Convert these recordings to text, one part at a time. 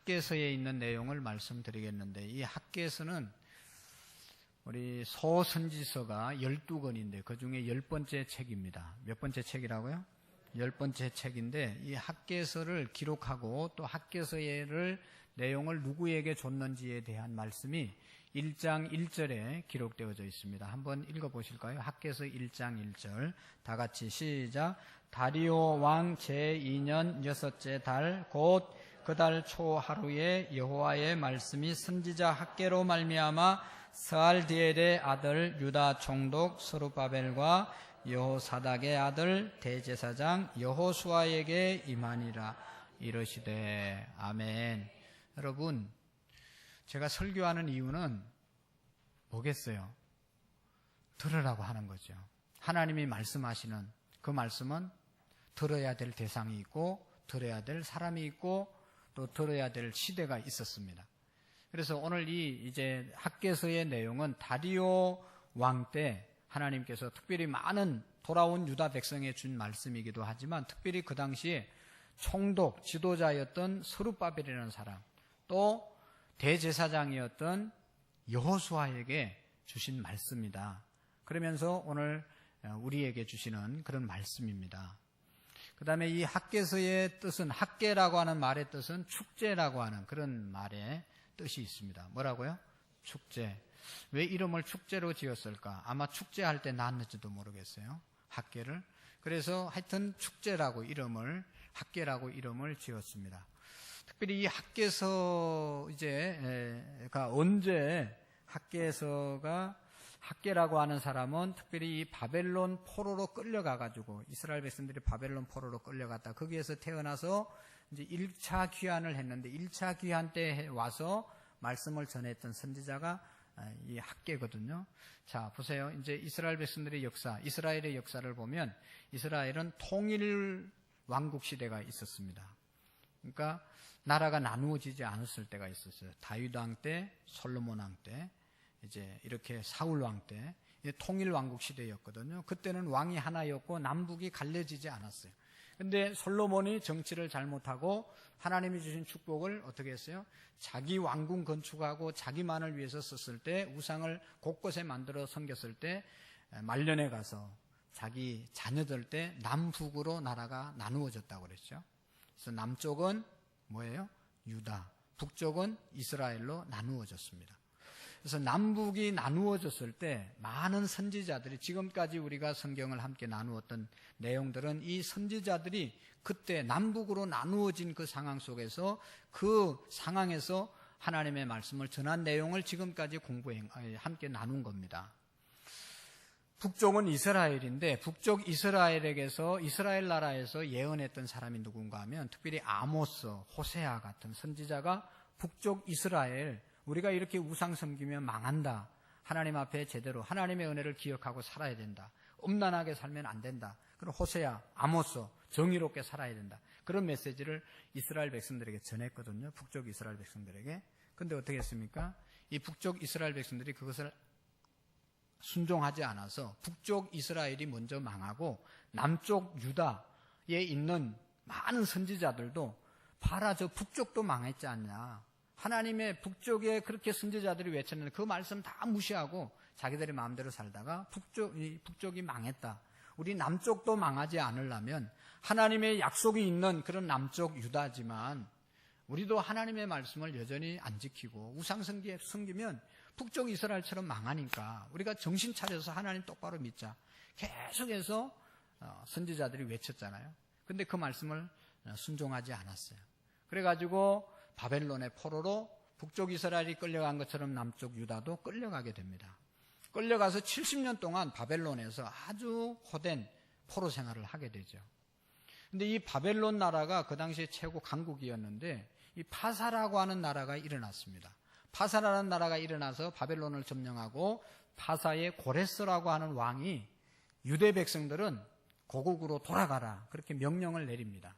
학개서에 있는 내용을 말씀드리겠는데, 이 학개서는 우리 소선지서가 12권인데 그 중에 10번째 책입니다. 몇 번째 책이라고요? 10번째 책인데, 이 학개서를 기록하고 또 학개서를 내용을 누구에게 줬는지에 대한 말씀이 1장 1절에 기록되어져 있습니다. 한번 읽어보실까요? 학개서 1장 1절 다 같이 시작. 다리오 왕 제2년 6째 달 곧 그 달 초 하루에 여호와의 말씀이 선지자 학개로 말미암아 스알디엘의 아들 유다 총독 스룹바벨과 여호사닥의 아들 대제사장 여호수아에게 임하니라. 이르시되 아멘. 여러분, 제가 설교하는 이유는 뭐겠어요? 들으라고 하는 거죠. 하나님이 말씀하시는 그 말씀은 들어야 될 대상이 있고 들어야 될 사람이 있고 또 들어야 될 시대가 있었습니다. 그래서 오늘 이제 학개서의 내용은 다리오 왕 때 하나님께서 특별히 많은 돌아온 유다 백성에 준 말씀이기도 하지만, 특별히 그 당시에 총독 지도자였던 스룹바벨이라는 사람, 또 대제사장이었던 여호수아에게 주신 말씀이다. 그러면서 오늘 우리에게 주시는 그런 말씀입니다. 그 다음에 이 학개서의 뜻은, 학개라고 하는 말의 뜻은 축제라고 하는 그런 말의 뜻이 있습니다. 뭐라고요? 축제. 왜 이름을 축제로 지었을까? 아마 축제할 때 낳았는지도 모르겠어요. 학개를. 그래서 하여튼 축제라고 학개라고 이름을 지었습니다. 특별히 이 학개서 언제 학개라고 하는 사람은 특별히 이 바벨론 포로로 끌려가가지고, 이스라엘 백성들이 바벨론 포로로 끌려갔다. 거기에서 태어나서 이제 1차 귀환을 했는데 1차 귀환 때 와서 말씀을 전했던 선지자가 이 학개거든요. 자, 보세요. 이제 이스라엘 백성들의 역사, 이스라엘의 역사를 보면 이스라엘은 통일 왕국 시대가 있었습니다. 그러니까 나라가 나누어지지 않았을 때가 있었어요. 다윗 왕 때, 솔로몬 왕 때, 이제 이렇게 사울 왕 때 통일 왕국 시대였거든요. 그때는 왕이 하나였고 남북이 갈려지지 않았어요. 근데 솔로몬이 정치를 잘못하고 하나님이 주신 축복을 어떻게 했어요? 자기 왕궁 건축하고 자기만을 위해서 썼을 때, 우상을 곳곳에 만들어 섬겼을 때 말년에 가서 자기 자녀들 때 남북으로 나라가 나누어졌다고 그랬죠. 그래서 남쪽은 뭐예요? 유다, 북쪽은 이스라엘로 나누어졌습니다. 그래서 남북이 나누어졌을 때 많은 선지자들이, 지금까지 우리가 성경을 함께 나누었던 내용들은 이 선지자들이 그때 남북으로 나누어진 그 상황 속에서, 그 상황에서 하나님의 말씀을 전한 내용을 지금까지 함께 나눈 겁니다. 북쪽은 이스라엘인데, 북쪽 이스라엘에게서, 이스라엘 나라에서 예언했던 사람이 누군가 하면 특별히 아모스, 호세아 같은 선지자가 북쪽 이스라엘, 우리가 이렇게 우상 섬기면 망한다, 하나님 앞에 제대로 하나님의 은혜를 기억하고 살아야 된다, 음란하게 살면 안 된다, 그럼 호세아, 아모스 정의롭게 살아야 된다, 그런 메시지를 이스라엘 백성들에게 전했거든요. 북쪽 이스라엘 백성들에게. 근데 어떻게 했습니까? 이 북쪽 이스라엘 백성들이 그것을 순종하지 않아서 북쪽 이스라엘이 먼저 망하고 남쪽 유다에 있는 많은 선지자들도 봐라, 저 북쪽도 망했지 않냐, 하나님의 북쪽에 그렇게 선지자들이 외쳤는데 그 말씀 다 무시하고 자기들이 마음대로 살다가 북쪽이 망했다, 우리 남쪽도 망하지 않으려면 하나님의 약속이 있는 그런 남쪽 유다지만 우리도 하나님의 말씀을 여전히 안 지키고 우상 섬기면 북쪽 이스라엘처럼 망하니까 우리가 정신 차려서 하나님 똑바로 믿자, 계속해서 선지자들이 외쳤잖아요. 근데 그 말씀을 순종하지 않았어요. 그래가지고 바벨론의 포로로 북쪽 이스라엘이 끌려간 것처럼 남쪽 유다도 끌려가게 됩니다. 끌려가서 70년 동안 바벨론에서 아주 호된 포로 생활을 하게 되죠. 근데 이 바벨론 나라가 그 당시에 최고 강국이었는데, 이 파사라고 하는 나라가 일어났습니다. 파사라는 나라가 일어나서 바벨론을 점령하고, 파사의 고레스라고 하는 왕이 유대 백성들은 고국으로 돌아가라, 그렇게 명령을 내립니다.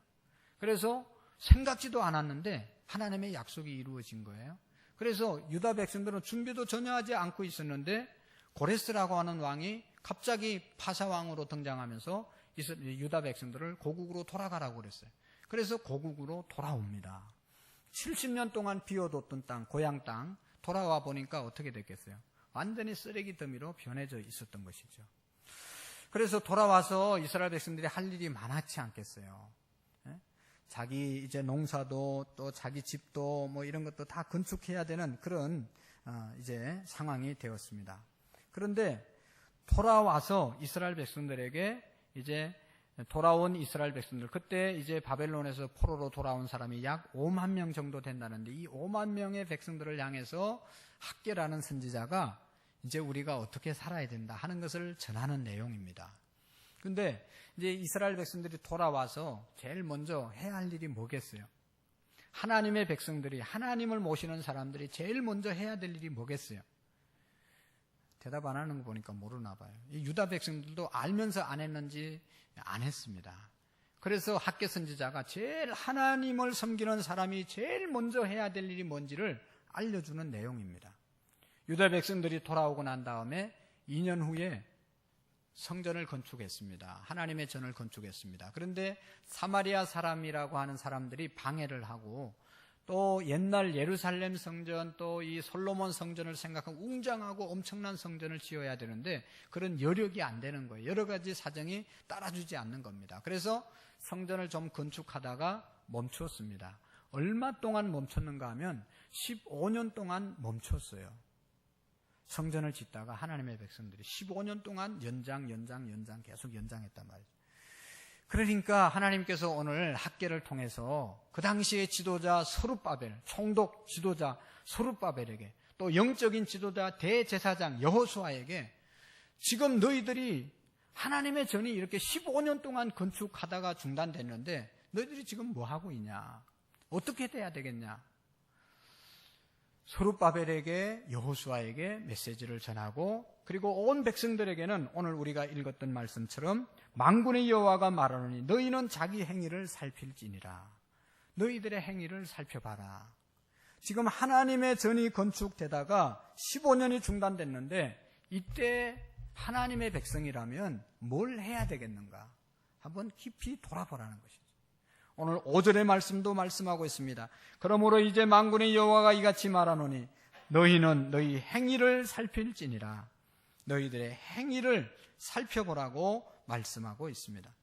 그래서 생각지도 않았는데 하나님의 약속이 이루어진 거예요. 그래서 유다 백성들은 준비도 전혀 하지 않고 있었는데 고레스라고 하는 왕이 갑자기 파사왕으로 등장하면서 유다 백성들을 고국으로 돌아가라고 그랬어요. 그래서 고국으로 돌아옵니다. 70년 동안 비워뒀던 땅, 고향 땅 돌아와 보니까 어떻게 됐겠어요? 완전히 쓰레기 더미로 변해져 있었던 것이죠. 그래서 돌아와서 이스라엘 백성들이 할 일이 많았지 않겠어요? 자기 이제 농사도 또 자기 집도 뭐 이런 것도 다 건축해야 되는 그런 이제 상황이 되었습니다. 그런데 돌아와서 이스라엘 백성들에게 이제 돌아온 이스라엘 백성들, 그때 이제 바벨론에서 포로로 돌아온 사람이 약 5만 명 정도 된다는데, 이 5만 명의 백성들을 향해서 학개라는 선지자가 이제 우리가 어떻게 살아야 된다 하는 것을 전하는 내용입니다. 근데 이제 이스라엘 백성들이 돌아와서 제일 먼저 해야 할 일이 뭐겠어요? 하나님의 백성들이, 하나님을 모시는 사람들이 제일 먼저 해야 될 일이 뭐겠어요? 대답 안 하는 거 보니까 모르나 봐요. 이 유다 백성들도 알면서 안 했는지 안 했습니다. 그래서 학개 선지자가 제일 하나님을 섬기는 사람이 제일 먼저 해야 될 일이 뭔지를 알려주는 내용입니다. 유다 백성들이 돌아오고 난 다음에 2년 후에 성전을 건축했습니다. 하나님의 전을 건축했습니다. 그런데 사마리아 사람이라고 하는 사람들이 방해를 하고, 또 옛날 예루살렘 성전, 또 이 솔로몬 성전을 생각하면 웅장하고 엄청난 성전을 지어야 되는데 그런 여력이 안 되는 거예요. 여러 가지 사정이 따라주지 않는 겁니다. 그래서 성전을 좀 건축하다가 멈추었습니다. 얼마 동안 멈췄는가 하면 15년 동안 멈췄어요. 성전을 짓다가 하나님의 백성들이 15년 동안 연장 계속 연장했단 말이죠. 그러니까 하나님께서 오늘 학개를 통해서 그 당시의 지도자 서룹바벨, 총독 지도자 서룹바벨에게, 또 영적인 지도자 대제사장 여호수아에게 지금 너희들이 하나님의 전이 이렇게 15년 동안 건축하다가 중단됐는데 너희들이 지금 뭐 하고 있냐? 어떻게 돼야 되겠냐? 서룹바벨에게, 여호수아에게 메시지를 전하고, 그리고 온 백성들에게는 오늘 우리가 읽었던 말씀처럼 만군의 여호와가 말하노니 너희는 자기 행위를 살필지니라. 너희들의 행위를 살펴봐라. 지금 하나님의 전이 건축되다가 15년이 중단됐는데 이때 하나님의 백성이라면 뭘 해야 되겠는가? 한번 깊이 돌아보라는 것이죠. 오늘 5절의 말씀도 말씀하고 있습니다. 그러므로 이제 만군의 여호와가 이같이 말하노니 너희는 너희 행위를 살필지니라. 너희들의 행위를 살펴보라고 말씀하고 있습니다.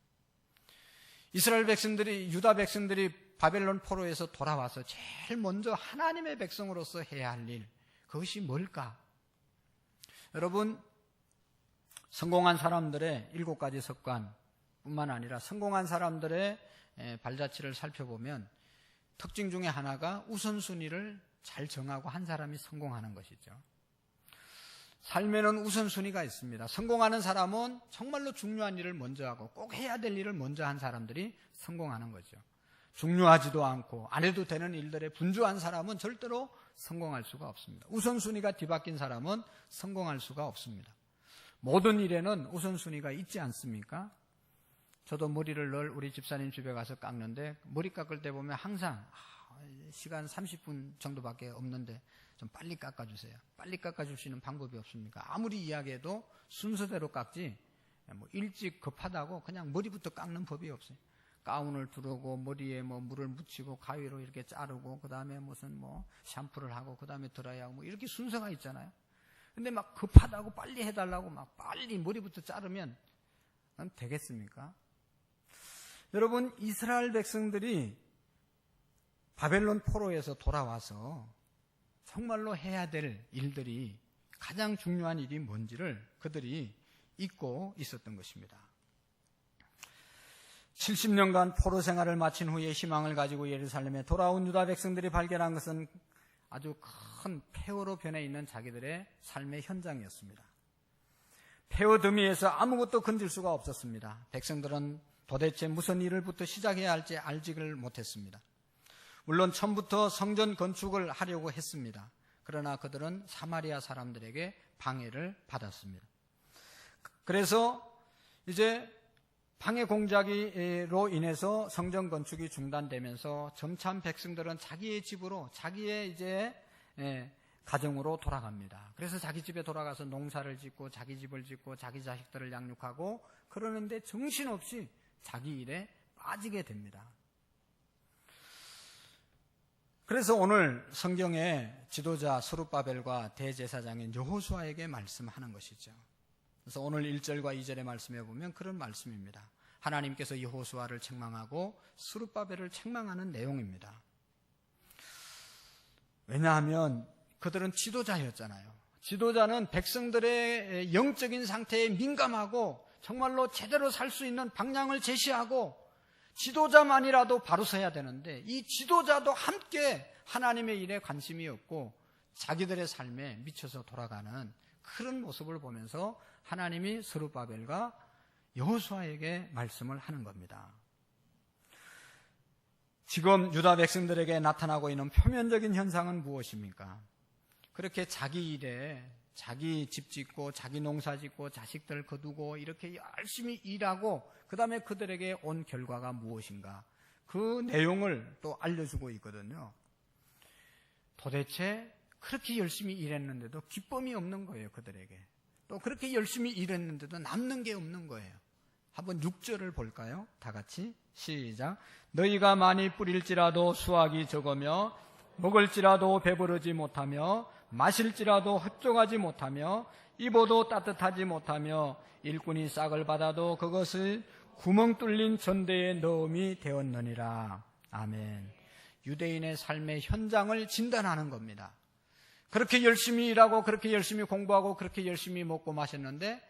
이스라엘 백성들이, 유다 백성들이 바벨론 포로에서 돌아와서 제일 먼저 하나님의 백성으로서 해야 할 일, 그것이 뭘까? 여러분, 성공한 사람들의 7가지 습관뿐만 아니라 성공한 사람들의 발자취를 살펴보면 특징 중에 하나가 우선순위를 잘 정하고 한 사람이 성공하는 것이죠. 삶에는 우선순위가 있습니다. 성공하는 사람은 정말로 중요한 일을 먼저 하고 꼭 해야 될 일을 먼저 한 사람들이 성공하는 거죠. 중요하지도 않고 안 해도 되는 일들에 분주한 사람은 절대로 성공할 수가 없습니다. 우선순위가 뒤바뀐 사람은 성공할 수가 없습니다. 모든 일에는 우선순위가 있지 않습니까? 저도 머리를 늘 우리 집사님 집에 가서 깎는데 머리 깎을 때 보면 항상 시간 30분 정도밖에 없는데 좀 빨리 깎아주세요. 빨리 깎아줄 수 있는 방법이 없습니까? 아무리 이야기해도 순서대로 깎지 뭐 일찍 급하다고 그냥 머리부터 깎는 법이 없어요. 가운을 두르고 머리에 뭐 물을 묻히고 가위로 이렇게 자르고 그 다음에 무슨 뭐 샴푸를 하고 그 다음에 드라이하고 하고 뭐 이렇게 순서가 있잖아요. 근데 막 급하다고 빨리 해달라고 막 빨리 머리부터 자르면 되겠습니까? 여러분, 이스라엘 백성들이 바벨론 포로에서 돌아와서 정말로 해야 될 일들이, 가장 중요한 일이 뭔지를 그들이 잊고 있었던 것입니다. 70년간 포로 생활을 마친 후에 희망을 가지고 예루살렘에 돌아온 유다 백성들이 발견한 것은 아주 큰 폐허로 변해 있는 자기들의 삶의 현장이었습니다. 폐허 더미에서 아무것도 건질 수가 없었습니다. 백성들은 도대체 무슨 일을부터 시작해야 할지 알지를 못했습니다. 물론 처음부터 성전 건축을 하려고 했습니다. 그러나 그들은 사마리아 사람들에게 방해를 받았습니다. 그래서 이제 방해 공작으로 인해서 성전 건축이 중단되면서 점차 백성들은 자기의 집으로, 자기의 이제 가정으로 돌아갑니다. 그래서 자기 집에 돌아가서 농사를 짓고 자기 집을 짓고 자기 자식들을 양육하고 그러는데 정신없이 자기 일에 빠지게 됩니다. 그래서 오늘 성경에 지도자 스룹바벨과 대제사장인 여호수아에게 말씀하는 것이죠. 그래서 오늘 1절과 2절의 말씀에 보면 그런 말씀입니다. 하나님께서 여호수아를 책망하고 스룹바벨을 책망하는 내용입니다. 왜냐하면 그들은 지도자였잖아요. 지도자는 백성들의 영적인 상태에 민감하고 정말로 제대로 살 수 있는 방향을 제시하고 지도자만이라도 바로 서야 되는데 이 지도자도 함께 하나님의 일에 관심이 없고 자기들의 삶에 미쳐서 돌아가는 그런 모습을 보면서 하나님이 스룹바벨과 여호수아에게 말씀을 하는 겁니다. 지금 유다 백성들에게 나타나고 있는 표면적인 현상은 무엇입니까? 그렇게 자기 일에 자기 집 짓고 자기 농사 짓고 자식들 거두고 이렇게 열심히 일하고 그 다음에 그들에게 온 결과가 무엇인가? 그 내용을 또 알려주고 있거든요. 도대체 그렇게 열심히 일했는데도 기쁨이 없는 거예요, 그들에게. 또 그렇게 열심히 일했는데도 남는 게 없는 거예요. 한번 6절을 볼까요? 다 같이 시작. 너희가 많이 뿌릴지라도 수확이 적으며 먹을지라도 배부르지 못하며 마실지라도 흡족하지 못하며 입어도 따뜻하지 못하며 일꾼이 싹을 받아도 그것을 구멍 뚫린 전대에 넣음이 되었느니라. 아멘. 유대인의 삶의 현장을 진단하는 겁니다. 그렇게 열심히 일하고 그렇게 열심히 공부하고 그렇게 열심히 먹고 마셨는데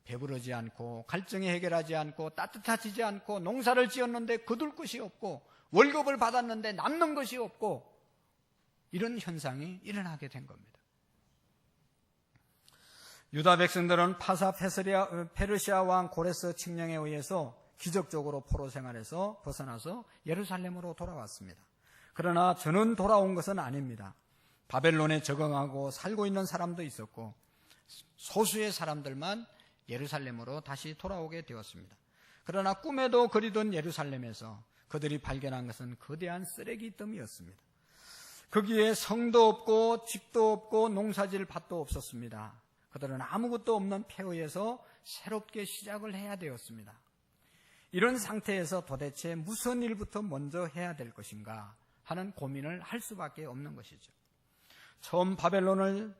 배부르지 않고 갈증이 해결하지 않고 따뜻하지 않고 농사를 지었는데 거둘 것이 없고 월급을 받았는데 남는 것이 없고 이런 현상이 일어나게 된 겁니다. 유다 백성들은 파사 페르시아 왕 고레스 칙령에 의해서 기적적으로 포로 생활에서 벗어나서 예루살렘으로 돌아왔습니다. 그러나 저는 돌아온 것은 아닙니다. 바벨론에 적응하고 살고 있는 사람도 있었고 소수의 사람들만 예루살렘으로 다시 돌아오게 되었습니다. 그러나 꿈에도 그리던 예루살렘에서 그들이 발견한 것은 거대한 쓰레기 더미였습니다. 거기에 성도 없고 집도 없고 농사질 밭도 없었습니다. 그들은 아무것도 없는 폐허에서 새롭게 시작을 해야 되었습니다. 이런 상태에서 도대체 무슨 일부터 먼저 해야 될 것인가 하는 고민을 할 수밖에 없는 것이죠. 처음 바벨론을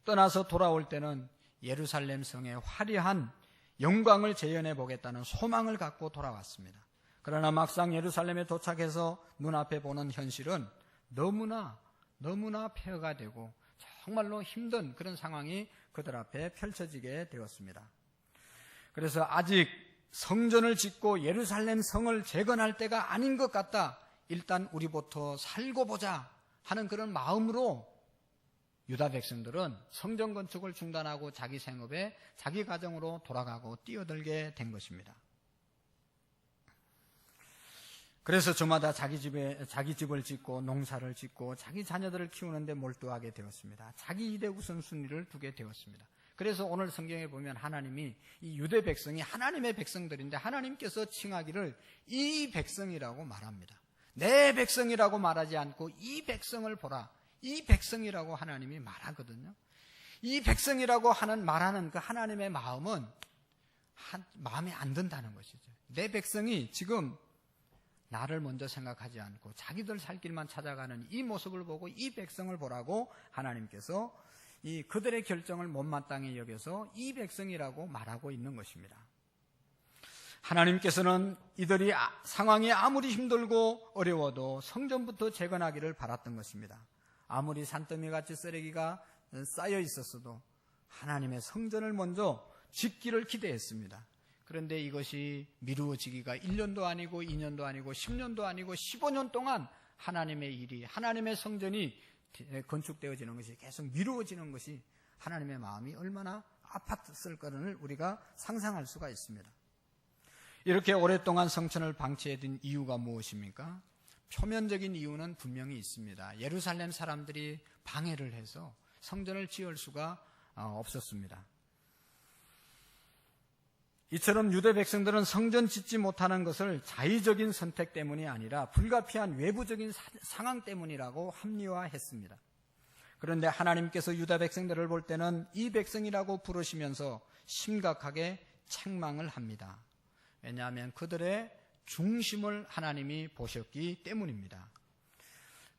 떠나서 돌아올 때는 예루살렘 성의 화려한 영광을 재현해 보겠다는 소망을 갖고 돌아왔습니다. 그러나 막상 예루살렘에 도착해서 눈앞에 보는 현실은 너무나 폐허가 되고 정말로 힘든 그런 상황이 그들 앞에 펼쳐지게 되었습니다. 그래서 아직 성전을 짓고 예루살렘 성을 재건할 때가 아닌 것 같다. 일단 우리부터 살고 보자 하는 그런 마음으로 유다 백성들은 성전 건축을 중단하고 자기 생업에 자기 가정으로 돌아가고 뛰어들게 된 것입니다. 그래서 저마다 자기 집을 짓고 농사를 짓고 자기 자녀들을 키우는데 몰두하게 되었습니다. 자기 일에 우선순위를 두게 되었습니다. 그래서 오늘 성경에 보면 하나님이 이 유대 백성이 하나님의 백성들인데 하나님께서 칭하기를 이 백성이라고 말합니다. 내 백성이라고 말하지 않고 이 백성을 보라. 이 백성이라고 하나님이 말하거든요. 이 백성이라고 말하는 그 하나님의 마음은 마음에 안 든다는 것이죠. 내 백성이 지금 나를 먼저 생각하지 않고 자기들 살 길만 찾아가는 이 모습을 보고 이 백성을 보라고 하나님께서 이 그들의 결정을 못마땅히 여겨서 이 백성이라고 말하고 있는 것입니다. 하나님께서는 이들이 상황이 아무리 힘들고 어려워도 성전부터 재건하기를 바랐던 것입니다. 아무리 산더미같이 쓰레기가 쌓여 있었어도 하나님의 성전을 먼저 짓기를 기대했습니다. 그런데 이것이 미루어지기가 1년도 아니고 2년도 아니고 10년도 아니고 15년 동안 하나님의 일이 하나님의 성전이 건축되어지는 것이 계속 미루어지는 것이 하나님의 마음이 얼마나 아팠을 거를 우리가 상상할 수가 있습니다. 이렇게 오랫동안 성전을 방치해둔 이유가 무엇입니까? 표면적인 이유는 분명히 있습니다. 예루살렘 사람들이 방해를 해서 성전을 지을 수가 없었습니다. 이처럼 유대 백성들은 성전 짓지 못하는 것을 자의적인 선택 때문이 아니라 불가피한 외부적인 상황 때문이라고 합리화했습니다. 그런데 하나님께서 유다 백성들을 볼 때는 이 백성이라고 부르시면서 심각하게 책망을 합니다. 왜냐하면 그들의 중심을 하나님이 보셨기 때문입니다.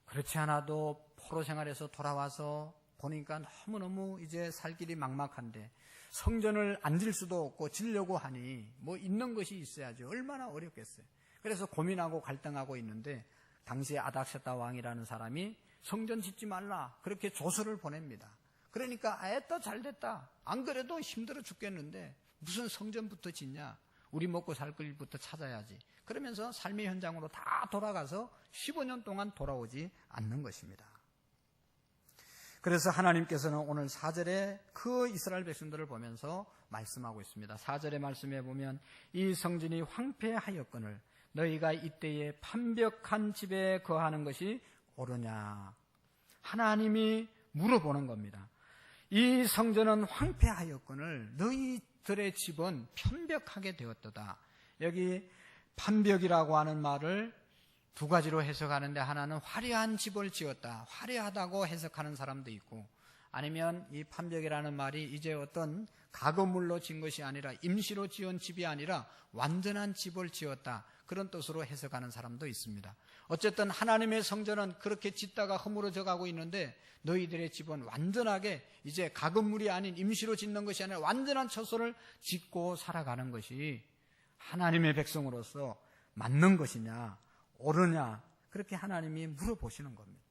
그렇지 않아도 포로 생활에서 돌아와서 보니까 너무너무 이제 살 길이 막막한데 성전을 안 질 수도 없고 지려고 하니 뭐 있는 것이 있어야지 얼마나 어렵겠어요. 그래서 고민하고 갈등하고 있는데 당시에 아닥사다 왕이라는 사람이 성전 짓지 말라 그렇게 조서를 보냅니다. 그러니까 아예또 잘됐다. 안 그래도 힘들어 죽겠는데 무슨 성전부터 짓냐. 우리 먹고 살 길부터 찾아야지. 그러면서 삶의 현장으로 다 돌아가서 15년 동안 돌아오지 않는 것입니다. 그래서 하나님께서는 오늘 4절에 그 이스라엘 백성들을 보면서 말씀하고 있습니다. 4절의 말씀에 보면 이 성전이 황폐하였거늘 너희가 이때에 판벽한 집에 거하는 것이 옳으냐. 하나님이 물어보는 겁니다. 이 성전은 황폐하였거늘 너희들의 집은 편벽하게 되었도다. 여기 판벽이라고 하는 말을 두 가지로 해석하는데 하나는 화려한 집을 지었다. 화려하다고 해석하는 사람도 있고 아니면 이 판벽이라는 말이 이제 어떤 가건물로 지은 것이 아니라 임시로 지은 집이 아니라 완전한 집을 지었다. 그런 뜻으로 해석하는 사람도 있습니다. 어쨌든 하나님의 성전은 그렇게 짓다가 허물어져 가고 있는데 너희들의 집은 완전하게 이제 가건물이 아닌 임시로 짓는 것이 아니라 완전한 처소를 짓고 살아가는 것이 하나님의 백성으로서 맞는 것이냐 옳으냐 그렇게 하나님이 물어보시는 겁니다.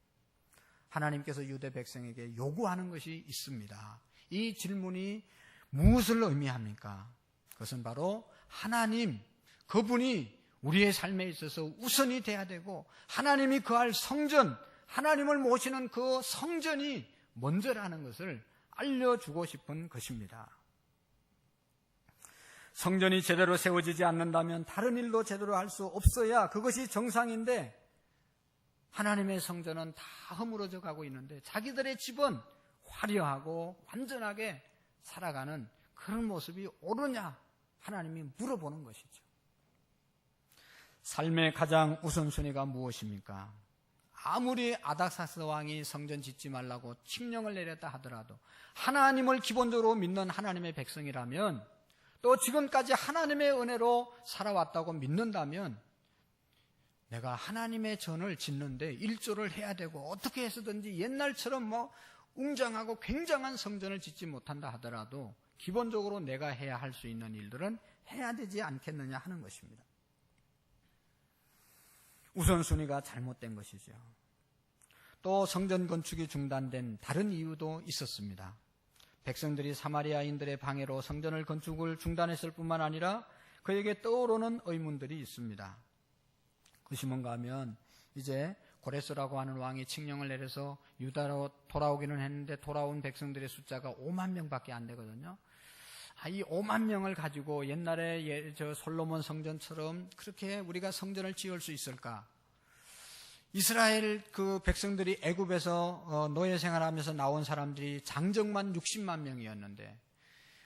하나님께서 유대 백성에게 요구하는 것이 있습니다. 이 질문이 무엇을 의미합니까? 그것은 바로 하나님 그분이 우리의 삶에 있어서 우선이 돼야 되고 하나님이 거할 성전 하나님을 모시는 그 성전이 먼저라는 것을 알려주고 싶은 것입니다. 성전이 제대로 세워지지 않는다면 다른 일도 제대로 할 수 없어야 그것이 정상인데 하나님의 성전은 다 허물어져 가고 있는데 자기들의 집은 화려하고 완전하게 살아가는 그런 모습이 옳으냐 하나님이 물어보는 것이죠. 삶의 가장 우선순위가 무엇입니까? 아무리 아닥사스 왕이 성전 짓지 말라고 칙령을 내렸다 하더라도 하나님을 기본적으로 믿는 하나님의 백성이라면 또 지금까지 하나님의 은혜로 살아왔다고 믿는다면 내가 하나님의 전을 짓는데 일조를 해야 되고 어떻게 해서든지 옛날처럼 뭐 웅장하고 굉장한 성전을 짓지 못한다 하더라도 기본적으로 내가 해야 할 수 있는 일들은 해야 되지 않겠느냐 하는 것입니다. 우선순위가 잘못된 것이죠. 또 성전 건축이 중단된 다른 이유도 있었습니다. 백성들이 사마리아인들의 방해로 성전을 건축을 중단했을 뿐만 아니라 그에게 떠오르는 의문들이 있습니다. 그것이 뭔가 하면 이제 고레스라고 하는 왕이 칙령을 내려서 유다로 돌아오기는 했는데 돌아온 백성들의 숫자가 5만 명밖에 안 되거든요. 이 5만 명을 가지고 옛날에 저 솔로몬 성전처럼 그렇게 우리가 성전을 지을 수 있을까? 이스라엘 그 백성들이 애굽에서 노예 생활하면서 나온 사람들이 장정만 60만 명이었는데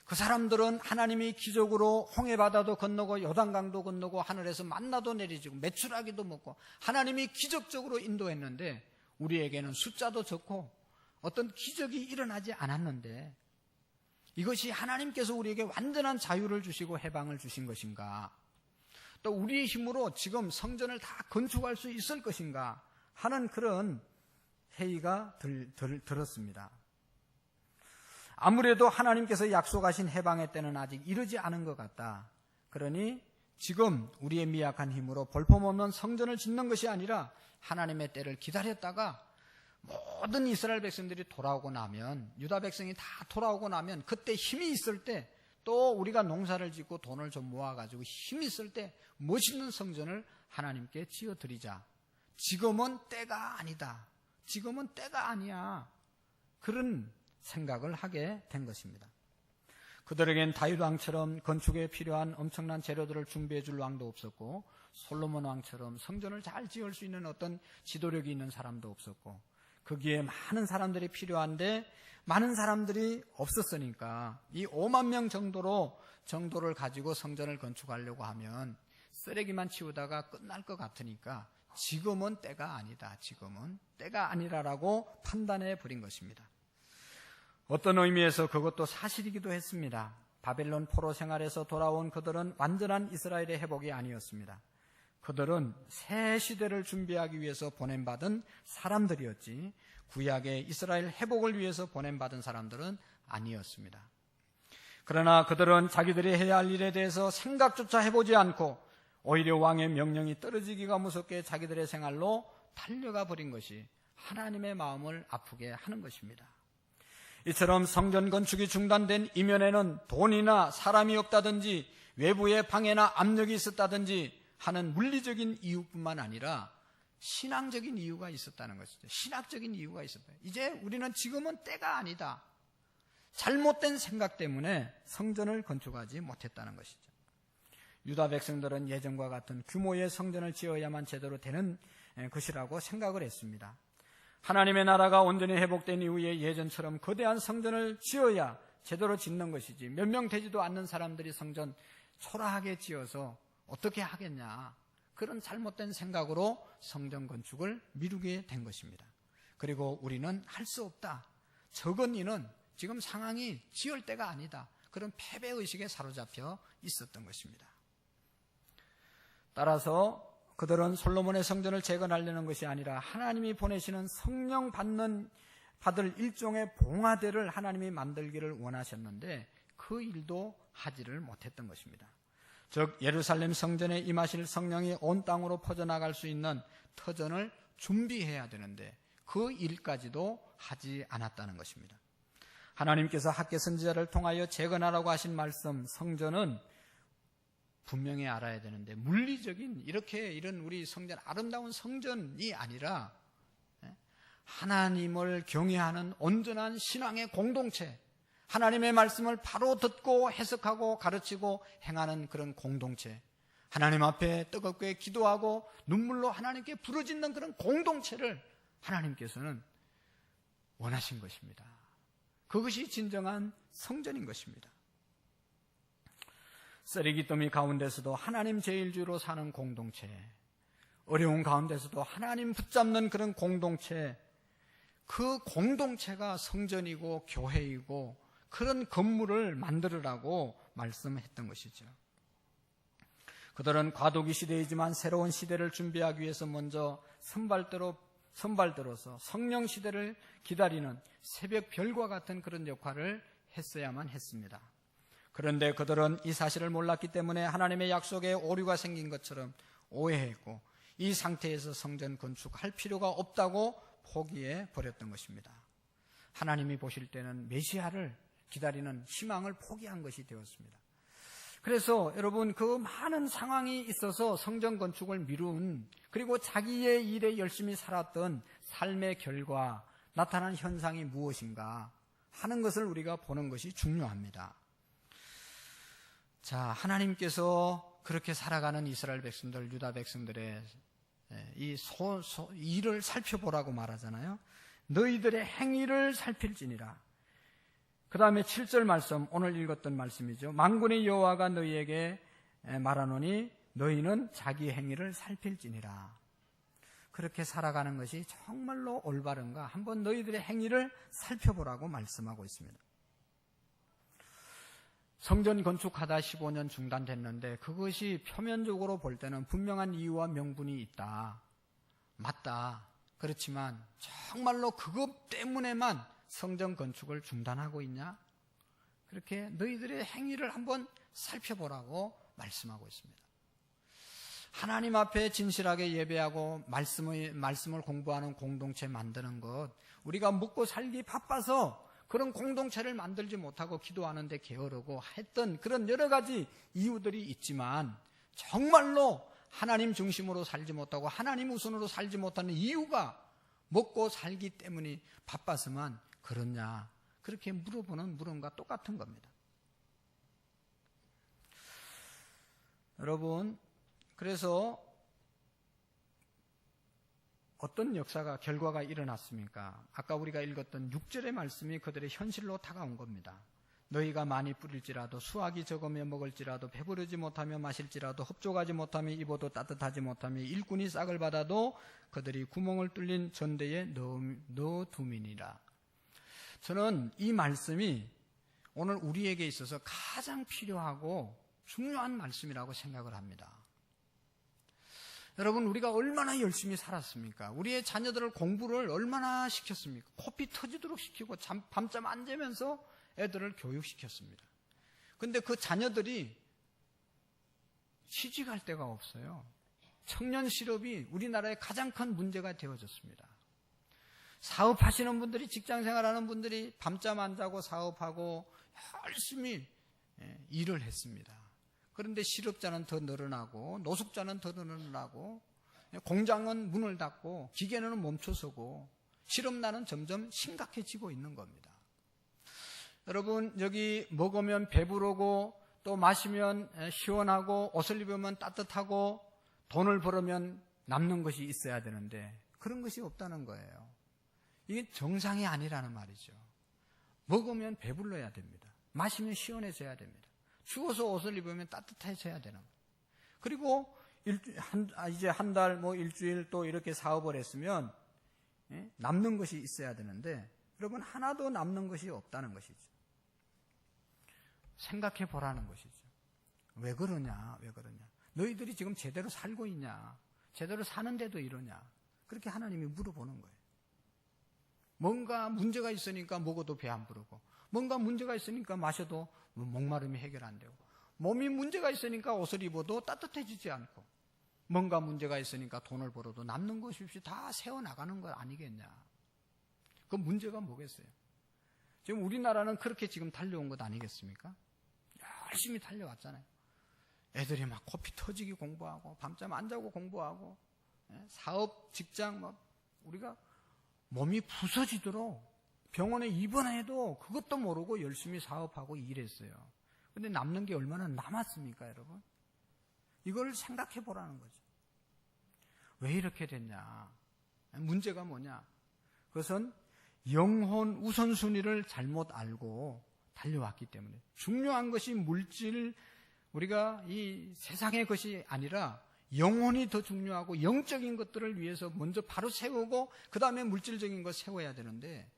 그 사람들은 하나님이 기적으로 홍해바다도 건너고 요단강도 건너고 하늘에서 만나도 내리지고 메추라기도 먹고 하나님이 기적적으로 인도했는데 우리에게는 숫자도 적고 어떤 기적이 일어나지 않았는데 이것이 하나님께서 우리에게 완전한 자유를 주시고 해방을 주신 것인가? 또 우리의 힘으로 지금 성전을 다 건축할 수 있을 것인가 하는 그런 회의가 들었습니다. 아무래도 하나님께서 약속하신 해방의 때는 아직 이르지 않은 것 같다. 그러니 지금 우리의 미약한 힘으로 볼품없는 성전을 짓는 것이 아니라 하나님의 때를 기다렸다가 모든 이스라엘 백성들이 돌아오고 나면 유다 백성이 다 돌아오고 나면 그때 힘이 있을 때 또 우리가 농사를 짓고 돈을 좀 모아가지고 힘이 있을 때 멋있는 성전을 하나님께 지어드리자. 지금은 때가 아니다. 지금은 때가 아니야. 그런 생각을 하게 된 것입니다. 그들에겐 다윗 왕처럼 건축에 필요한 엄청난 재료들을 준비해 줄 왕도 없었고 솔로몬 왕처럼 성전을 잘 지을 수 있는 어떤 지도력이 있는 사람도 없었고 거기에 많은 사람들이 필요한데 많은 사람들이 없었으니까 이 5만 명 정도를 가지고 성전을 건축하려고 하면 쓰레기만 치우다가 끝날 것 같으니까 지금은 때가 아니다. 지금은 때가 아니라라고 판단해 버린 것입니다. 어떤 의미에서 그것도 사실이기도 했습니다. 바벨론 포로 생활에서 돌아온 그들은 완전한 이스라엘의 회복이 아니었습니다. 그들은 새 시대를 준비하기 위해서 보냄받은 사람들이었지 구약의 이스라엘 회복을 위해서 보냄받은 사람들은 아니었습니다. 그러나 그들은 자기들이 해야 할 일에 대해서 생각조차 해보지 않고 오히려 왕의 명령이 떨어지기가 무섭게 자기들의 생활로 달려가 버린 것이 하나님의 마음을 아프게 하는 것입니다. 이처럼 성전 건축이 중단된 이면에는 돈이나 사람이 없다든지 외부의 방해나 압력이 있었다든지 하는 물리적인 이유뿐만 아니라 신앙적인 이유가 있었다는 것이죠. 신학적인 이유가 있었다. 이제 우리는 지금은 때가 아니다. 잘못된 생각 때문에 성전을 건축하지 못했다는 것이죠. 유다 백성들은 예전과 같은 규모의 성전을 지어야만 제대로 되는 것이라고 생각을 했습니다. 하나님의 나라가 온전히 회복된 이후에 예전처럼 거대한 성전을 지어야 제대로 짓는 것이지 몇 명 되지도 않는 사람들이 성전 초라하게 지어서 어떻게 하겠냐, 그런 잘못된 생각으로 성전 건축을 미루게 된 것입니다. 그리고 우리는 할 수 없다, 적은 이는 지금 상황이 지을 때가 아니다, 그런 패배의식에 사로잡혀 있었던 것입니다. 따라서 그들은 솔로몬의 성전을 재건하려는 것이 아니라 하나님이 보내시는 성령 받을 일종의 봉화대를 하나님이 만들기를 원하셨는데 그 일도 하지를 못했던 것입니다. 즉 예루살렘 성전에 임하실 성령이 온 땅으로 퍼져나갈 수 있는 터전을 준비해야 되는데 그 일까지도 하지 않았다는 것입니다. 하나님께서 학개 선지자를 통하여 재건하라고 하신 말씀, 성전은 분명히 알아야 되는데 물리적인 이런 우리 성전, 아름다운 성전이 아니라 하나님을 경외하는 온전한 신앙의 공동체, 하나님의 말씀을 바로 듣고 해석하고 가르치고 행하는 그런 공동체, 하나님 앞에 뜨겁게 기도하고 눈물로 하나님께 부르짖는 그런 공동체를 하나님께서는 원하신 것입니다. 그것이 진정한 성전인 것입니다. 쓰레기더미 가운데서도 하나님 제일주로 사는 공동체, 어려운 가운데서도 하나님 붙잡는 그런 공동체, 그 공동체가 성전이고 교회이고 그런 건물을 만들으라고 말씀했던 것이죠. 그들은 과도기 시대이지만 새로운 시대를 준비하기 위해서 먼저 선발들어서 성령 시대를 기다리는 새벽 별과 같은 그런 역할을 했어야만 했습니다. 그런데 그들은 이 사실을 몰랐기 때문에 하나님의 약속에 오류가 생긴 것처럼 오해했고 이 상태에서 성전 건축할 필요가 없다고 포기해 버렸던 것입니다. 하나님이 보실 때는 메시아를 기다리는 희망을 포기한 것이 되었습니다. 그래서 여러분, 그 많은 상황이 있어서 성전 건축을 미룬, 그리고 자기의 일에 열심히 살았던 삶의 결과 나타난 현상이 무엇인가 하는 것을 우리가 보는 것이 중요합니다. 자, 하나님께서 그렇게 살아가는 이스라엘 백성들, 유다 백성들의 이 일을 살펴보라고 말하잖아요. 너희들의 행위를 살필지니라. 그 다음에 7절 말씀, 오늘 읽었던 말씀이죠. 만군의 여호와가 너희에게 말하노니 너희는 자기 행위를 살필지니라. 그렇게 살아가는 것이 정말로 올바른가? 한번 너희들의 행위를 살펴보라고 말씀하고 있습니다. 성전 건축하다 15년 중단됐는데 그것이 표면적으로 볼 때는 분명한 이유와 명분이 있다. 맞다. 그렇지만 정말로 그것 때문에만 성전 건축을 중단하고 있냐? 그렇게 너희들의 행위를 한번 살펴보라고 말씀하고 있습니다. 하나님 앞에 진실하게 예배하고 말씀을 공부하는 공동체 만드는 것, 우리가 먹고 살기 바빠서 그런 공동체를 만들지 못하고 기도하는데 게으르고 했던 그런 여러 가지 이유들이 있지만 정말로 하나님 중심으로 살지 못하고 하나님 우선으로 살지 못하는 이유가 먹고 살기 때문에 바빠서만 그렇냐? 그렇게 물어보는 물음과 똑같은 겁니다. 여러분, 그래서 어떤 결과가 일어났습니까? 아까 우리가 읽었던 6절의 말씀이 그들의 현실로 다가온 겁니다. 너희가 많이 뿌릴지라도 수확이 적으며 먹을지라도 배부르지 못하며 마실지라도 흡족하지 못하며 입어도 따뜻하지 못하며 일꾼이 싹을 받아도 그들이 구멍을 뚫린 전대에 넣어두미니라. 저는 이 말씀이 오늘 우리에게 있어서 가장 필요하고 중요한 말씀이라고 생각을 합니다. 여러분, 우리가 얼마나 열심히 살았습니까? 우리의 자녀들을 공부를 얼마나 시켰습니까? 코피 터지도록 시키고 밤잠 안 자면서 애들을 교육시켰습니다. 근데 그 자녀들이 취직할 데가 없어요. 청년 실업이 우리나라의 가장 큰 문제가 되어졌습니다. 사업하시는 분들이, 직장 생활하는 분들이 밤잠 안 자고 사업하고 열심히 일을 했습니다. 그런데 실업자는 더 늘어나고 노숙자는 더 늘어나고 공장은 문을 닫고 기계는 멈춰서고 실업난은 점점 심각해지고 있는 겁니다. 여러분, 여기 먹으면 배부르고 또 마시면 시원하고 옷을 입으면 따뜻하고 돈을 벌으면 남는 것이 있어야 되는데 그런 것이 없다는 거예요. 이게 정상이 아니라는 말이죠. 먹으면 배불러야 됩니다. 마시면 시원해져야 됩니다. 추워서 옷을 입으면 따뜻해져야 되는 거예요. 그리고 이제 한 달, 일주일 또 이렇게 사업을 했으면 남는 것이 있어야 되는데 여러분, 하나도 남는 것이 없다는 것이죠. 생각해 보라는 것이죠. 왜 그러냐, 왜 그러냐. 너희들이 지금 제대로 살고 있냐, 제대로 사는데도 이러냐, 그렇게 하나님이 물어보는 거예요. 뭔가 문제가 있으니까 먹어도 배 안 부르고, 뭔가 문제가 있으니까 마셔도 목마름이 해결 안 되고, 몸이 문제가 있으니까 옷을 입어도 따뜻해지지 않고, 뭔가 문제가 있으니까 돈을 벌어도 남는 것이 없이 다 세워나가는 것 아니겠냐. 그 문제가 뭐겠어요? 지금 우리나라는 그렇게 지금 달려온 것 아니겠습니까? 열심히 달려왔잖아요. 애들이 막 코피 터지기 공부하고 밤잠 안 자고 공부하고 사업, 직장 우리가 몸이 부서지도록 병원에 입원해도 그것도 모르고 열심히 사업하고 일했어요. 근데 남는 게 얼마나 남았습니까, 여러분? 이걸 생각해 보라는 거죠. 왜 이렇게 됐냐? 문제가 뭐냐? 그것은 영혼 우선순위를 잘못 알고 달려왔기 때문에, 중요한 것이 물질, 우리가 이 세상의 것이 아니라 영혼이 더 중요하고 영적인 것들을 위해서 먼저 바로 세우고 그 다음에 물질적인 것 세워야 되는데,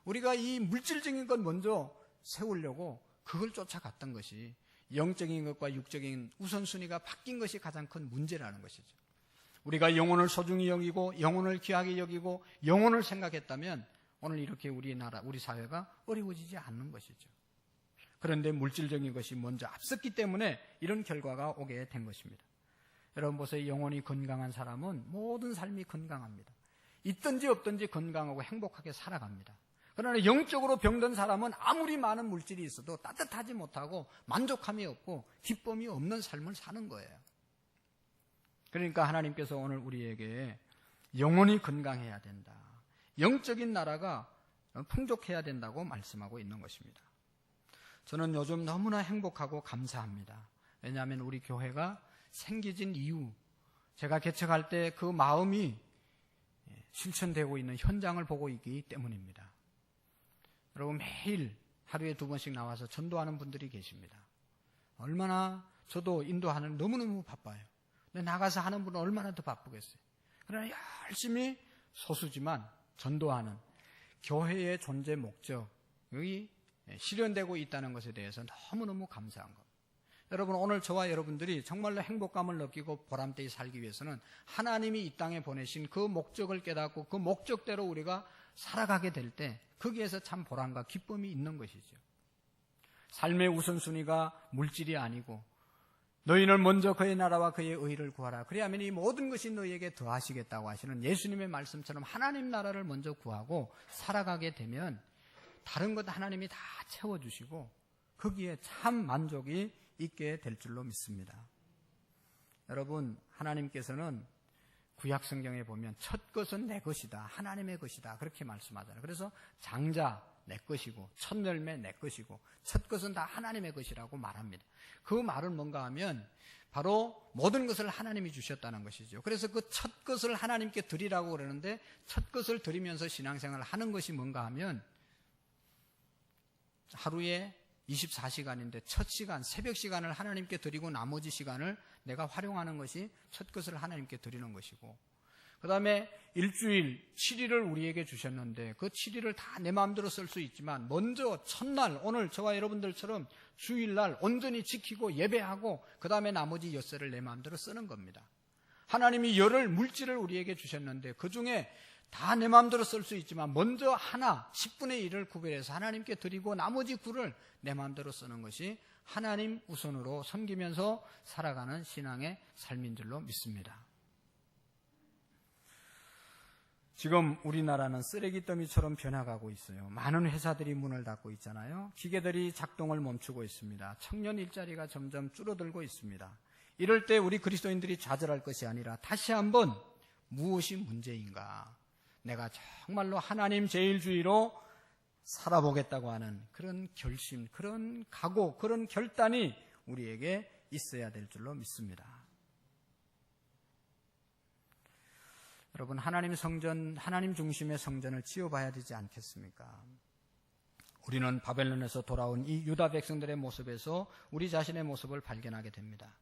우리가 이 물질적인 것 먼저 세우려고 그걸 쫓아갔던 것이 영적인 것과 육적인 우선순위가 바뀐 것이 가장 큰 문제라는 것이죠. 우리가 영혼을 소중히 여기고 영혼을 귀하게 여기고 영혼을 생각했다면 오늘 이렇게 우리나라, 우리 사회가 어려워지지 않는 것이죠. 그런데 물질적인 것이 먼저 앞섰기 때문에 이런 결과가 오게 된 것입니다. 여러분 보세요. 영혼이 건강한 사람은 모든 삶이 건강합니다. 있든지 없든지 건강하고 행복하게 살아갑니다. 그러나 영적으로 병든 사람은 아무리 많은 물질이 있어도 따뜻하지 못하고 만족함이 없고 기쁨이 없는 삶을 사는 거예요. 그러니까 하나님께서 오늘 우리에게 영혼이 건강해야 된다, 영적인 나라가 풍족해야 된다고 말씀하고 있는 것입니다. 저는 요즘 너무나 행복하고 감사합니다. 왜냐하면 우리 교회가 생기진 이후 제가 개척할 때 그 마음이 실천되고 있는 현장을 보고 있기 때문입니다. 여러분, 매일 하루에 2번씩 나와서 전도하는 분들이 계십니다. 얼마나 저도 인도하는 너무너무 바빠요. 근데 나가서 하는 분은 얼마나 더 바쁘겠어요. 그러나 열심히 소수지만 전도하는 교회의 존재 목적이 실현되고 있다는 것에 대해서 너무너무 감사한 겁니다. 여러분, 오늘 저와 여러분들이 정말로 행복감을 느끼고 보람되게 살기 위해서는 하나님이 이 땅에 보내신 그 목적을 깨닫고 그 목적대로 우리가 살아가게 될 때 거기에서 참 보람과 기쁨이 있는 것이죠. 삶의 우선순위가 물질이 아니고 너희는 먼저 그의 나라와 그의 의를 구하라. 그리하면 이 모든 것이 너희에게 더하시겠다고 하시는 예수님의 말씀처럼 하나님 나라를 먼저 구하고 살아가게 되면 다른 것 하나님이 다 채워주시고 거기에 참 만족이 있게 될 줄로 믿습니다. 여러분, 하나님께서는 구약 성경에 보면 첫 것은 내 것이다, 하나님의 것이다, 그렇게 말씀하잖아요. 그래서 장자 내 것이고 첫 열매 내 것이고 첫 것은 다 하나님의 것이라고 말합니다. 그 말은 뭔가 하면 바로 모든 것을 하나님이 주셨다는 것이죠. 그래서 그 첫 것을 하나님께 드리라고 그러는데, 첫 것을 드리면서 신앙생활을 하는 것이 뭔가 하면 하루에 24시간인데 첫 시간, 새벽 시간을 하나님께 드리고 나머지 시간을 내가 활용하는 것이 첫 것을 하나님께 드리는 것이고, 그 다음에 일주일 7일을 우리에게 주셨는데 그 7일을 다 내 마음대로 쓸 수 있지만 먼저 첫날, 오늘 저와 여러분들처럼 주일날 온전히 지키고 예배하고 그 다음에 나머지 엿새를 내 마음대로 쓰는 겁니다. 하나님이 열을, 물질을 우리에게 주셨는데 그 중에 다 내 마음대로 쓸 수 있지만 먼저 하나 10분의 1을 구별해서 하나님께 드리고 나머지 9를 내 마음대로 쓰는 것이 하나님 우선으로 섬기면서 살아가는 신앙의 삶인 줄로 믿습니다. 지금 우리나라는 쓰레기 더미처럼 변화가고 있어요. 많은 회사들이 문을 닫고 있잖아요. 기계들이 작동을 멈추고 있습니다. 청년 일자리가 점점 줄어들고 있습니다. 이럴 때 우리 그리스도인들이 좌절할 것이 아니라 다시 한번 무엇이 문제인가? 내가 정말로 하나님 제일주의로 살아보겠다고 하는 그런 결심, 그런 각오, 그런 결단이 우리에게 있어야 될 줄로 믿습니다. 여러분, 하나님 성전, 하나님 중심의 성전을 지어봐야 되지 않겠습니까? 우리는 바벨론에서 돌아온 이 유다 백성들의 모습에서 우리 자신의 모습을 발견하게 됩니다.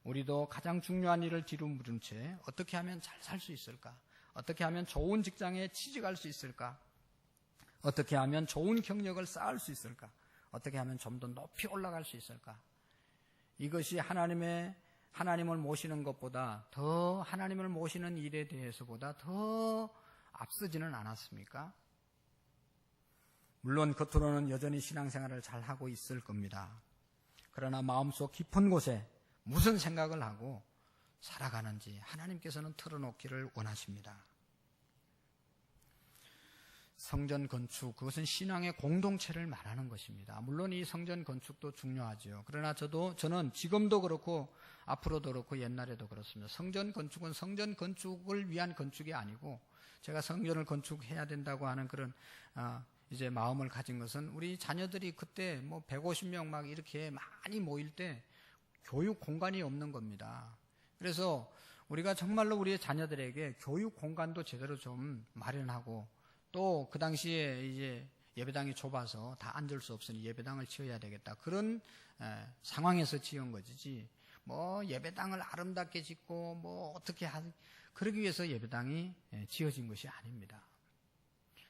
우리도 가장 중요한 일을 뒤로 미룬 채 어떻게 하면 잘 살 수 있을까? 어떻게 하면 좋은 직장에 취직할 수 있을까? 어떻게 하면 좋은 경력을 쌓을 수 있을까? 어떻게 하면 좀 더 높이 올라갈 수 있을까? 이것이 하나님을 모시는 것보다 더 하나님을 모시는 일에 대해서보다 더 앞서지는 않았습니까? 물론 겉으로는 여전히 신앙생활을 잘하고 있을 겁니다. 그러나 마음속 깊은 곳에 무슨 생각을 하고 살아가는지 하나님께서는 털어놓기를 원하십니다. 성전 건축, 그것은 신앙의 공동체를 말하는 것입니다. 물론 이 성전 건축도 중요하죠. 그러나 저는 지금도 그렇고 앞으로도 그렇고 옛날에도 그렇습니다. 성전 건축은 성전 건축을 위한 건축이 아니고 제가 성전을 건축해야 된다고 하는 그런 이제 마음을 가진 것은 우리 자녀들이 그때 뭐 150명 막 이렇게 많이 모일 때 교육 공간이 없는 겁니다. 그래서 우리가 정말로 우리의 자녀들에게 교육 공간도 제대로 좀 마련하고 또 그 당시에 이제 예배당이 좁아서 다 앉을 수 없으니 예배당을 지어야 되겠다. 그런 상황에서 지은 것이지 뭐 예배당을 아름답게 짓고 뭐 어떻게 그러기 위해서 예배당이 지어진 것이 아닙니다.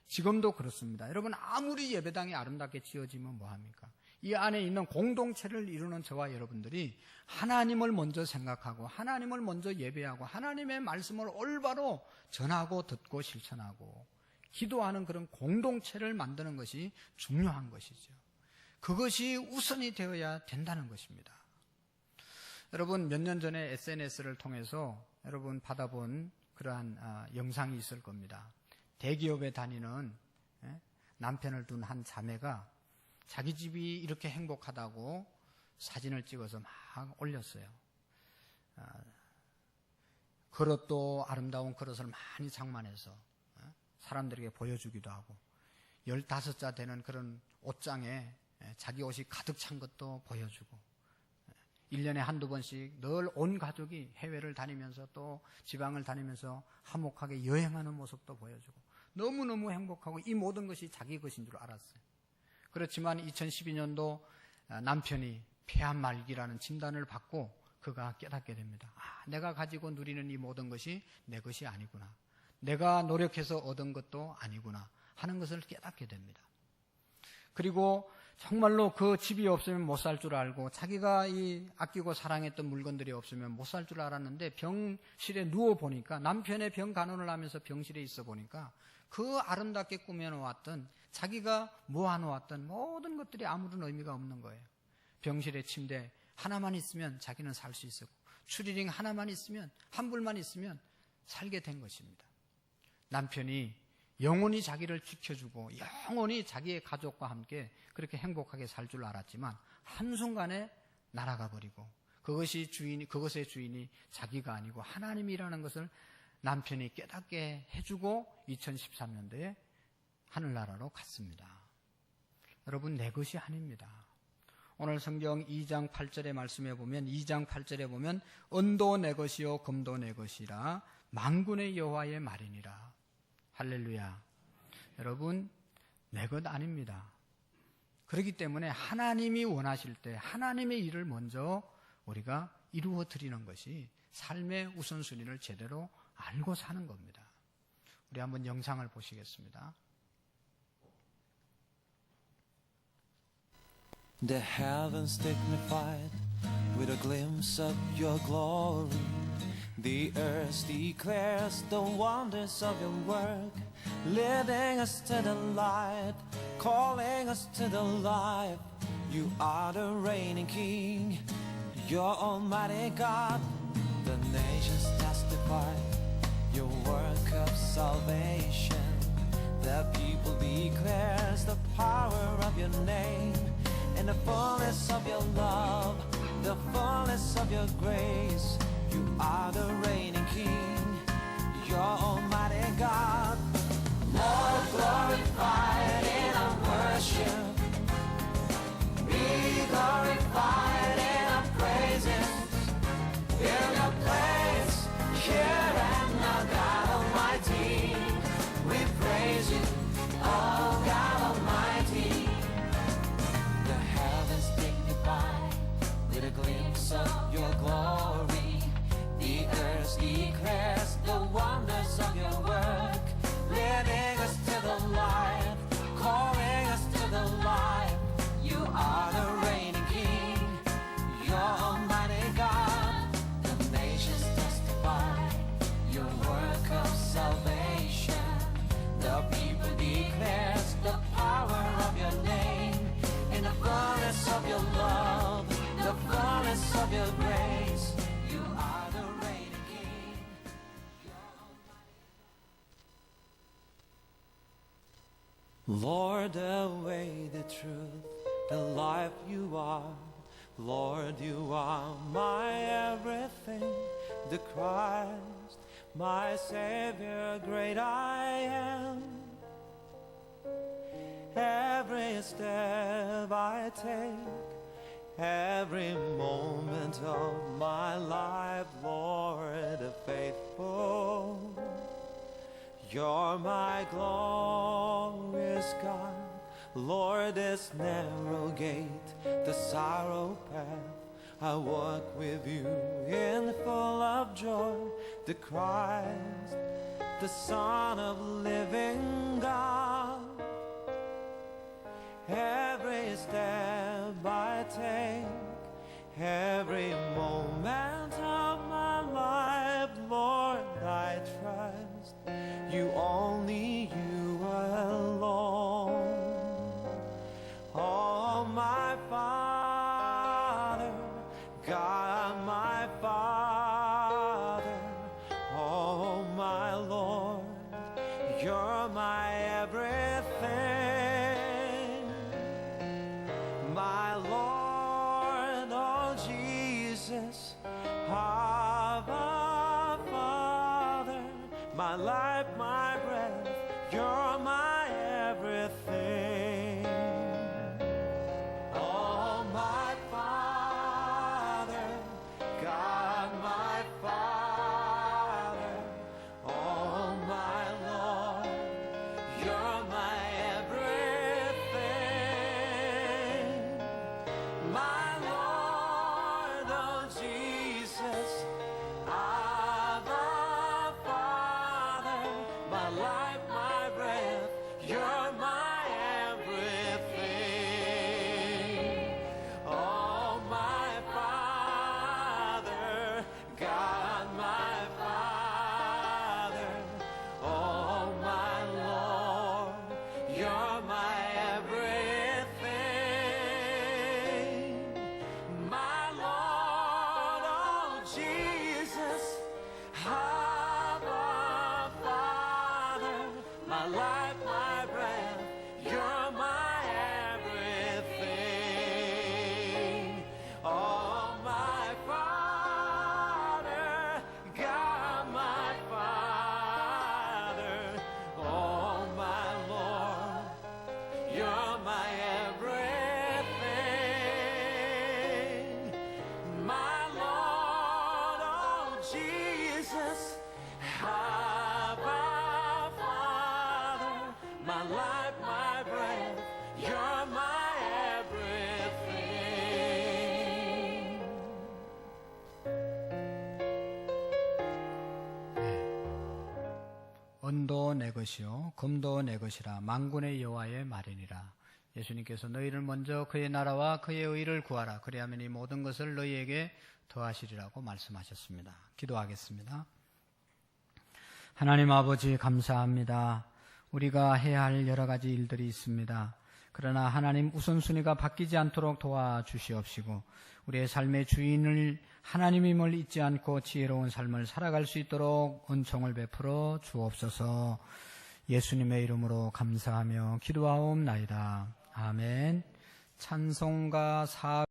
지금도 그렇습니다. 여러분, 아무리 예배당이 아름답게 지어지면 뭐합니까? 이 안에 있는 공동체를 이루는 저와 여러분들이 하나님을 먼저 생각하고 하나님을 먼저 예배하고 하나님의 말씀을 올바로 전하고 듣고 실천하고 기도하는 그런 공동체를 만드는 것이 중요한 것이죠. 그것이 우선이 되어야 된다는 것입니다. 여러분, 몇 년 전에 SNS를 통해서 여러분 받아본 그러한 영상이 있을 겁니다. 대기업에 다니는 남편을 둔 한 자매가 자기 집이 이렇게 행복하다고 사진을 찍어서 막 올렸어요. 그릇도 아름다운 그릇을 많이 장만해서 사람들에게 보여주기도 하고 15자 되는 그런 옷장에 자기 옷이 가득 찬 것도 보여주고 1년에 한두 번씩 늘 온 가족이 해외를 다니면서 또 지방을 다니면서 화목하게 여행하는 모습도 보여주고 너무너무 행복하고 이 모든 것이 자기 것인 줄 알았어요. 그렇지만 2012년도 남편이 폐암말기라는 진단을 받고 그가 깨닫게 됩니다. 내가 가지고 누리는 이 모든 것이 내 것이 아니구나. 내가 노력해서 얻은 것도 아니구나 하는 것을 깨닫게 됩니다. 그리고 정말로 그 집이 없으면 못 살 줄 알고 자기가 이 아끼고 사랑했던 물건들이 없으면 못 살 줄 알았는데 병실에 누워보니까 남편의 병 간호를 하면서 병실에 있어 보니까 그 아름답게 꾸며놓았던 자기가 모아놓았던 모든 것들이 아무런 의미가 없는 거예요. 병실에 침대 하나만 있으면 자기는 살 수 있었고 추리닝 하나만 있으면 한 불만 있으면 살게 된 것입니다. 남편이 영원히 자기를 지켜주고 영원히 자기의 가족과 함께 그렇게 행복하게 살 줄 알았지만 한순간에 날아가 버리고 그것의 주인이 자기가 아니고 하나님이라는 것을 남편이 깨닫게 해주고 2013년도에 하늘나라로 갔습니다. 여러분, 내 것이 아닙니다. 오늘 성경 2장 8절의 말씀에 보면 2장 8절에 보면 은도 내 것이요 금도 내 것이라 만군의 여호와의 말이니라. 할렐루야. 여러분, 내 것 아닙니다. 그렇기 때문에 하나님이 원하실 때 하나님의 일을 먼저 우리가 이루어 드리는 것이 삶의 우선순위를 제대로 알고 사는 겁니다. 우리 한번 영상을 보시겠습니다. The heavens dignified with a glimpse of your glory, The earth declares the wonders of your work, leading us to the light, calling us to the life. You are the reigning King, you're Almighty God. The nations testify your work of salvation. The people declares the power of your name, and the fullness of your love, the fullness of your grace. You are the reigning King, you're Almighty God. Lord, glorified in our worship, be glorified in our praises. In your place, here and now, God Almighty, we praise you, oh God Almighty. The heavens dignify with a glimpse of your glory. The earth declares the wonders of your work, leading us to the light, calling us to the light. You are the reigning King, you're Almighty God. The nations testify your work of salvation. The people declares the power of your name, in the fullness of your love, the fullness of your grace. You are the reigning King, Lord, the way, the truth, the life you are. Lord, you are my everything, the Christ, my Savior, great I am. Every step I take, every moment of my life, Lord, faithful. You're my glorious God. Lord, this narrow gate, the sorrow path, I walk with you in full of joy. The Christ, the Son of living God. Every step I take, every moment of my life, Lord, I trust you, only you alone. Oh, my Father, God, my Father, oh, my Lord, you're my everything. My Lord, oh Jesus, Abba, Father, my life, my breath, you're my everything. Oh, my Father, God, my Father, oh, my Lord, you're my everything. My Lord, oh Jesus, Abba, Father, my life, my breath, you're my everything. Oh, my Father, God, my Father, oh, my Lord, you're my everything. My Lord, oh Jesus, Abba, Father, my life, my breath, you're my everything. Oh, my Father, God, my Father, oh, my Lord, you're my everything. My Lord, oh Jesus, Abba, Father, my life, my breath, you're my everything. 은도 내 것이요 금도 내 것이라 만군의 여호와의 말이니라. 예수님께서 너희를 먼저 그의 나라와 그의 의를 구하라. 그리하면 이 모든 것을 너희에게 더하시리라고 말씀하셨습니다. 기도하겠습니다. 하나님 아버지 감사합니다. 우리가 해야 할 여러 가지 일들이 있습니다. 그러나 하나님 우선순위가 바뀌지 않도록 도와주시옵시고 우리의 삶의 주인을 하나님임을 잊지 않고 지혜로운 삶을 살아갈 수 있도록 은총을 베풀어 주옵소서. 예수님의 이름으로 감사하며 기도하옵나이다. 아멘. 찬송가 4